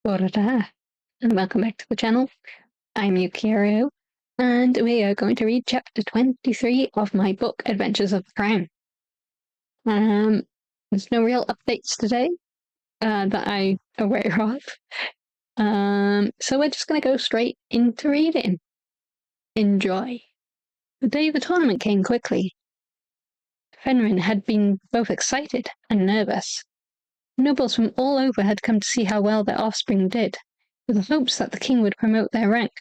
Ora, and welcome back to the channel. I'm Yukiro, and we are going to read chapter 23 of my book, Adventures of the Crown. There's no real updates today that I'm aware of, so we're just going to go straight into reading. Enjoy. The day of the tournament came quickly. Fenrin had been both excited and nervous. Nobles from all over had come to see how well their offspring did, with the hopes that the king would promote their rank,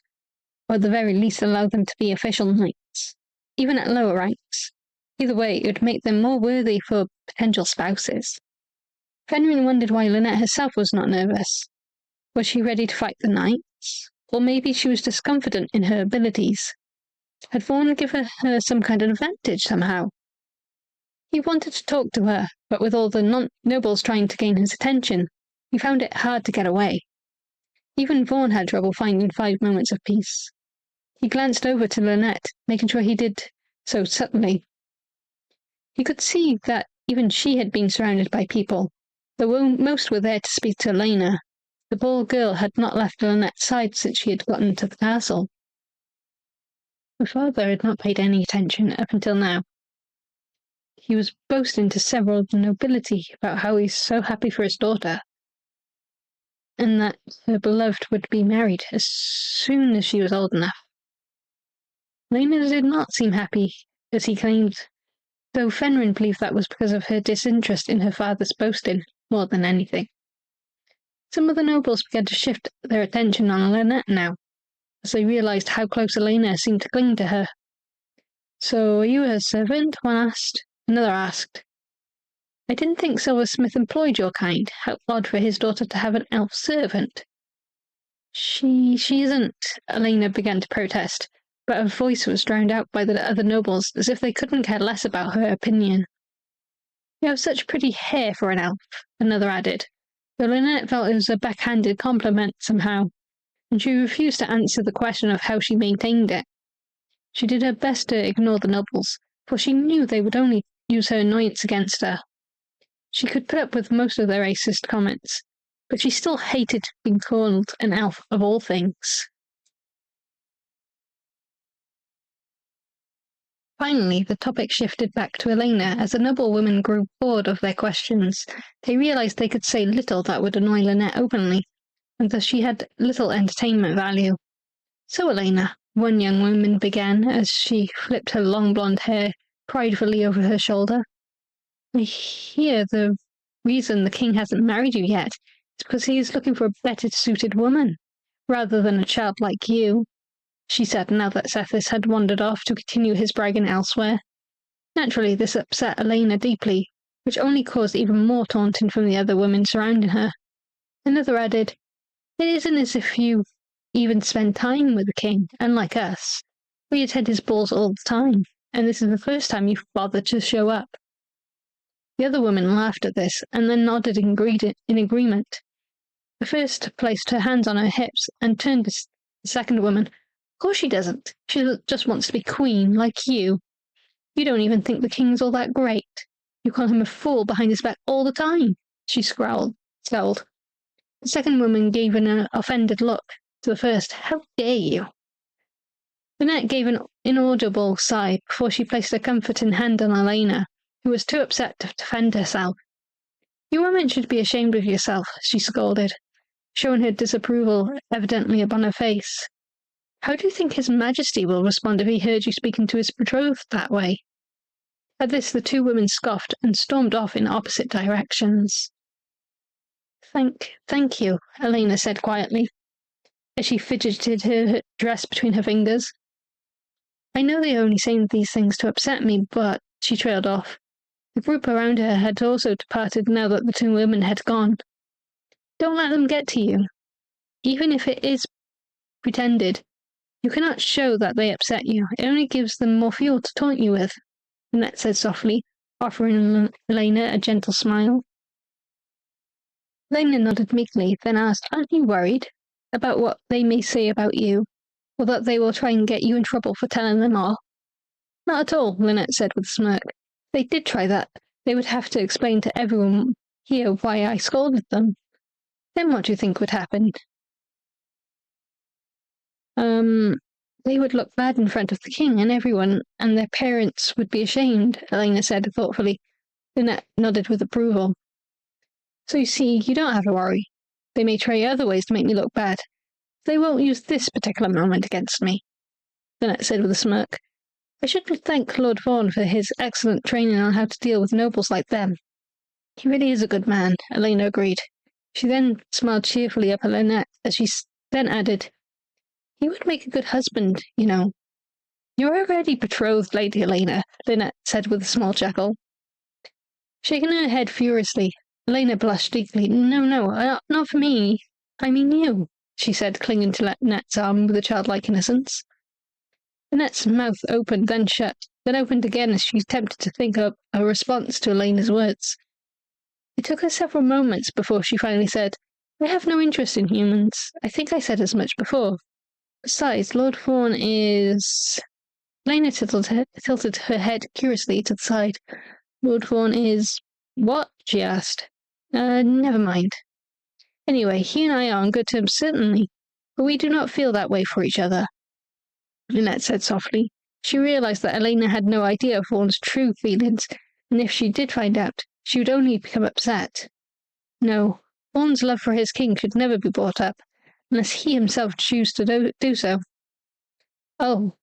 or at the very least allow them to be official knights, even at lower ranks. Either way, it would make them more worthy for potential spouses. Fenrir wondered why Lynette herself was not nervous. Was she ready to fight the knights? Or maybe she was just confident in her abilities. Had Vaughan given her some kind of advantage somehow? He wanted to talk to her, but with all the nobles trying to gain his attention, he found it hard to get away. Even Vaughan had trouble finding 5 moments of peace. He glanced over to Lynette, making sure he did so subtly. He could see that even she had been surrounded by people, though most were there to speak to Elena. The poor girl had not left Lynette's side since she had gotten to the castle. Her father had not paid any attention up until now. He was boasting to several of the nobility about how he's so happy for his daughter, and that her beloved would be married as soon as she was old enough. Lena did not seem happy, as he claimed, though Fenrir believed that was because of her disinterest in her father's boasting more than anything. Some of the nobles began to shift their attention on Lynette now, as they realized how close Elena seemed to cling to her. "So are you her servant?" one asked. Another asked, "I didn't think Silversmith employed your kind. How odd for his daughter to have an elf servant." She isn't," Elena began to protest, but her voice was drowned out by the other nobles, as if they couldn't care less about her opinion. "You have such pretty hair for an elf," another added, though Lynette felt it was a backhanded compliment somehow, and she refused to answer the question of how she maintained it. She did her best to ignore the nobles, for she knew they would only use her annoyance against her. She could put up with most of their racist comments, but she still hated being called an elf of all things. Finally, the topic shifted back to Elena as the noble women grew bored of their questions. They realized they could say little that would annoy Lynette openly, and that she had little entertainment value. "So, Elena," one young woman began as she flipped her long blonde hair pridefully over her shoulder, "I hear the reason the king hasn't married you yet is because he is looking for a better suited woman, rather than a child like you," she said now that Cephas had wandered off to continue his bragging elsewhere. Naturally, this upset Elena deeply, which only caused even more taunting from the other women surrounding her. Another added, "It isn't as if you even spend time with the king, unlike us. We attend his balls all the time, and this is the first time you've bothered to show up." The other woman laughed at this, and then nodded in agreement. The first placed her hands on her hips and turned to the second woman. "Of course she doesn't. She just wants to be queen, like you. You don't even think the king's all that great. You call him a fool behind his back all the time," she scowled. The second woman gave an offended look to the first. "How dare you?" Lynette gave an inaudible sigh before she placed a comforting hand on Elena, who was too upset to defend herself. "You women should be ashamed of yourself," she scolded, showing her disapproval evidently upon her face. "How do you think His Majesty will respond if he heard you speaking to his betrothed that way?" At this, the 2 women scoffed and stormed off in opposite directions. Thank you," Elena said quietly, as she fidgeted her dress between her fingers. "I know they are only saying these things to upset me, but," she trailed off. The group around her had also departed now that the 2 women had gone. "Don't let them get to you. Even if it is pretended, you cannot show that they upset you. It only gives them more fuel to taunt you with," Lynette said softly, offering Elena a gentle smile. Elena nodded meekly, then asked, "Aren't you worried about what they may say about you, or that they will try and get you in trouble for telling them all?" "Not at all," Lynette said with a smirk. "If they did try that, they would have to explain to everyone here why I scolded them." Then what do you think would happen? They would look bad in front of the king and everyone, and their parents would be ashamed, Elena said thoughtfully. Lynette nodded with approval. So you see, you don't have to worry. They may try other ways to make me look bad. They won't use this particular moment against me, Lynette said with a smirk. I should thank Lord Vaughan for his excellent training on how to deal with nobles like them. He really is a good man, Elena agreed. She then smiled cheerfully up at Lynette as she then added, he would make a good husband, you know. You're already betrothed, Lady Elena, Lynette said with a small chuckle. Shaking her head furiously, Elena blushed deeply. No, not for me. I mean you, she said, clinging to Lynette's arm with a childlike innocence. Lynette's mouth opened, then shut, then opened again as she attempted to think up a response to Elena's words. It took her several moments before she finally said, I have no interest in humans. I think I said as much before. Besides, Lord Fawn is... Elena tilted her head curiously to the side. Lord Fawn is... What? She asked. Never mind. Anyway, he and I are on good terms, certainly, but we do not feel that way for each other, Lynette said softly. She realized that Elena had no idea of Fawn's true feelings, and if she did find out, she would only become upset. No, Fawn's love for his king should never be brought up, unless he himself choose to do so. Oh,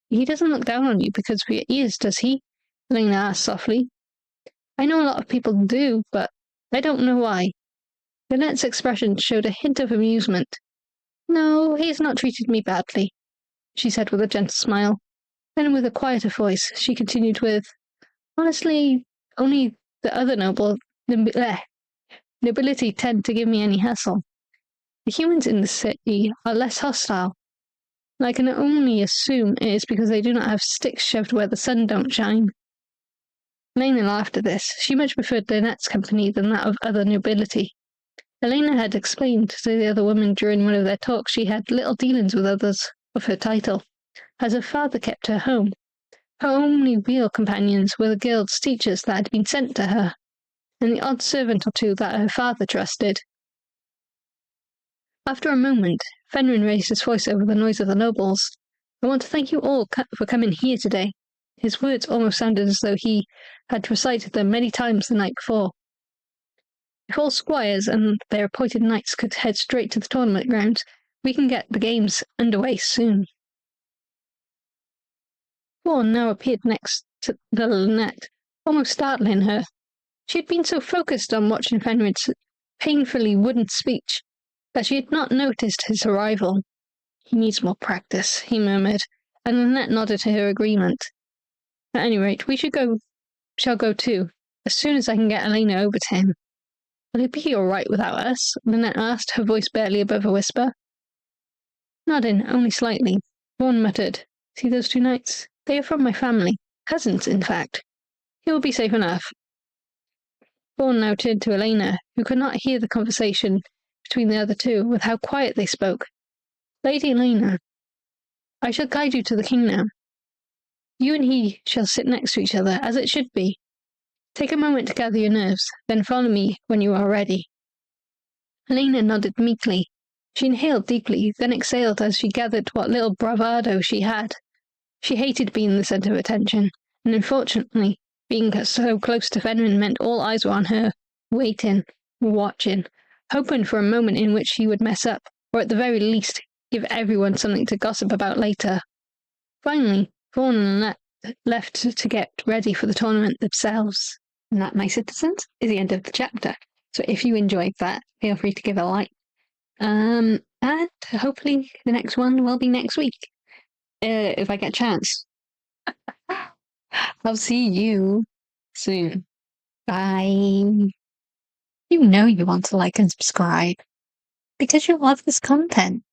he doesn't look down on you because of your ears, does he? Elena asked softly. I know a lot of people do, but I don't know why. Lynette's expression showed a hint of amusement. No, he's not treated me badly, she said with a gentle smile. Then with a quieter voice, she continued with, honestly, only the other nobility tend to give me any hassle. The humans in the city are less hostile. And I can only assume it is because they do not have sticks shoved where the sun don't shine. Elena laughed at this. She much preferred Lynette's company than that of other nobility. Elena had explained to the other women during one of their talks she had little dealings with others of her title, as her father kept her home. Her only real companions were the guild's teachers that had been sent to her, and the odd servant or two that her father trusted. After a moment, Fenrir raised his voice over the noise of the nobles. I want to thank you all for coming here today. His words almost sounded as though he had recited them many times the night before. If all squires and their appointed knights could head straight to the tournament grounds, we can get the games underway soon. Fawn now appeared next to the Lynette, almost startling her. She had been so focused on watching Fenrir's painfully wooden speech that she had not noticed his arrival. He needs more practice, he murmured, and Lynette nodded to her agreement. At any rate, we shall go too, as soon as I can get Elena over to him. Will he be all right without us? Lynette asked, her voice barely above a whisper. Nodding, only slightly, Vaughan muttered, see those two knights? They are from my family. Cousins, in fact. He will be safe enough. Vaughan now turned to Elena, who could not hear the conversation between the other two, with how quiet they spoke. Lady Elena, I shall guide you to the king now. You and he shall sit next to each other, as it should be. Take a moment to gather your nerves, then follow me when you are ready. Elena nodded meekly. She inhaled deeply, then exhaled as she gathered what little bravado she had. She hated being the centre of attention, and unfortunately, being so close to Fenrir meant all eyes were on her, waiting, watching, hoping for a moment in which she would mess up, or at the very least, give everyone something to gossip about later. Finally, Vaughan and Lynette left to get ready for the tournament themselves. And that, my citizens, is the end of the chapter. So if you enjoyed that, feel free to give a like. And hopefully the next one will be next week, if I get a chance. I'll see you soon. Bye. You know you want to like and subscribe because you love this content.